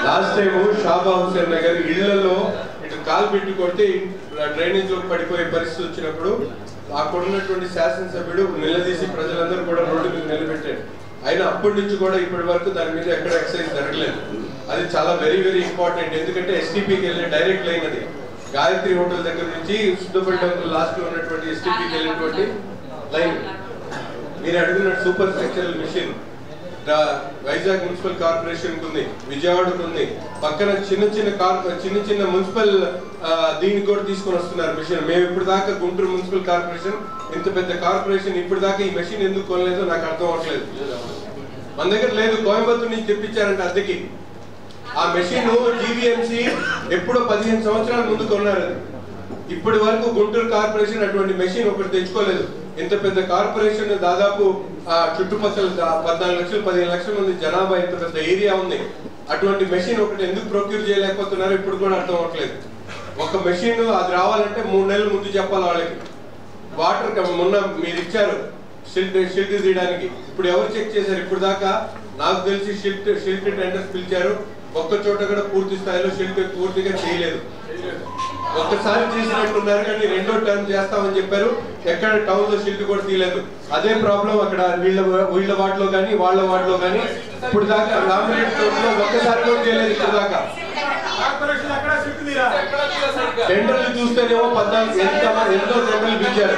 Last time షాబా Hussain Nagar ఇళ్లలో ఇటు కాలు పెట్టి కొడితే డ్రైనేజ్ లో పడిపోయే పరిస్థితి వచ్చినప్పుడు అక్కడ ఉన్నటువంటి శాసనసభ్యుడు నిలదీసి ప్రజలందరూ కూడా రోడ్డు మీద నిలబెట్టాడు. అయినా అప్పటి నుంచి కూడా ఇప్పటి వరకు దాని మీద ఎక్కడ ఎక్సైజ్ జరగలేదు. అది చాలా వెరీ వెరీ ఇంపార్టెంట్. ఎందుకంటే ఎస్టీపీకి వెళ్ళే డైరెక్ట్ లైన్ అది. గాయత్రి హోటల్ దగ్గర నుంచి సుద్దపల్లి టెంపుల్ లాస్ట్ లో ఉన్నటువంటి ఎస్టీపీకి వెళ్ళేటువంటి లైన్. మీరు అడుగున్న super structural mission Vizag municipal corporation ఉంది, విజయవాడకు ఉంది, పక్కన చిన్న చిన్న మున్సిపల్ దీనికి కూడా తీసుకొని వస్తున్నారు మిషన్. మేము ఇప్పుడు దాకా గుంటూరు మున్సిపల్ కార్పొరేషన్ ఇంత పెద్ద కార్పొరేషన్ ఇప్పుడు దాకా ఈ మెషిన్ ఎందుకు కొనలేదో నాకు అర్థం అవ్వట్లేదు. మన దగ్గర లేదు, కోయంబత్తూరు నుంచి తెప్పించారంటే అద్దెకి. ఆ మెషిన్ జీవీఎంసీ ఎప్పుడో 15 సంవత్సరాల ముందు కొన్నారు. ఇప్పటి వరకు గుంటూరు కార్పొరేషన్ అటువంటి మెషిన్ ఒకటి తెచ్చుకోలేదు. ఇంత పెద్ద కార్పొరేషన్, దాదాపు చుట్టుపక్కల 14 లక్షలు 15 లక్షల మంది జనాభా, ఇంత పెద్ద ఏరియా ఉంది. అటువంటి మెషిన్ ఒకటి ఎందుకు ప్రొక్యూర్ చేయలేకపోతున్నారో ఇప్పుడు కూడా అర్థం అవ్వట్లేదు. ఒక మెషిన్ అది రావాలంటే 3 నెలల ముందు చెప్పాలి వాళ్ళకి. వాటర్ మొన్న మీరు ఇచ్చారు షిల్ట్ తీయడానికి, ఇప్పుడు ఎవరు చెక్ చేశారు? ఇప్పుడు దాకా నాకు తెలిసి షిల్ట్ టెండర్స్ పిలిచారు, ఒక్క చోట కూడా పూర్తి స్థాయిలో షిల్ట్ పూర్తిగా చేయలేదు. ఒక్కసారి చేసినట్టున్నారు కానీ రెండో టర్మ్ చేస్తామని చెప్పారు. ఎక్కడ టౌన్ లో షిల్ట్ కూడా తీయలేదు. అదే ప్రాబ్లం అక్కడ వీళ్ళ వార్డులో కానీ వాళ్ళ వార్డులో కానీ ఇప్పుడు దాకా రామిరెడ్డి లో ఒక్కసారి కూడా చేయలేదు. ఇప్పుడు దాకా టెండర్లు చూస్తేనేమో 14 ఎంతో టెండర్లు పిలిచారు.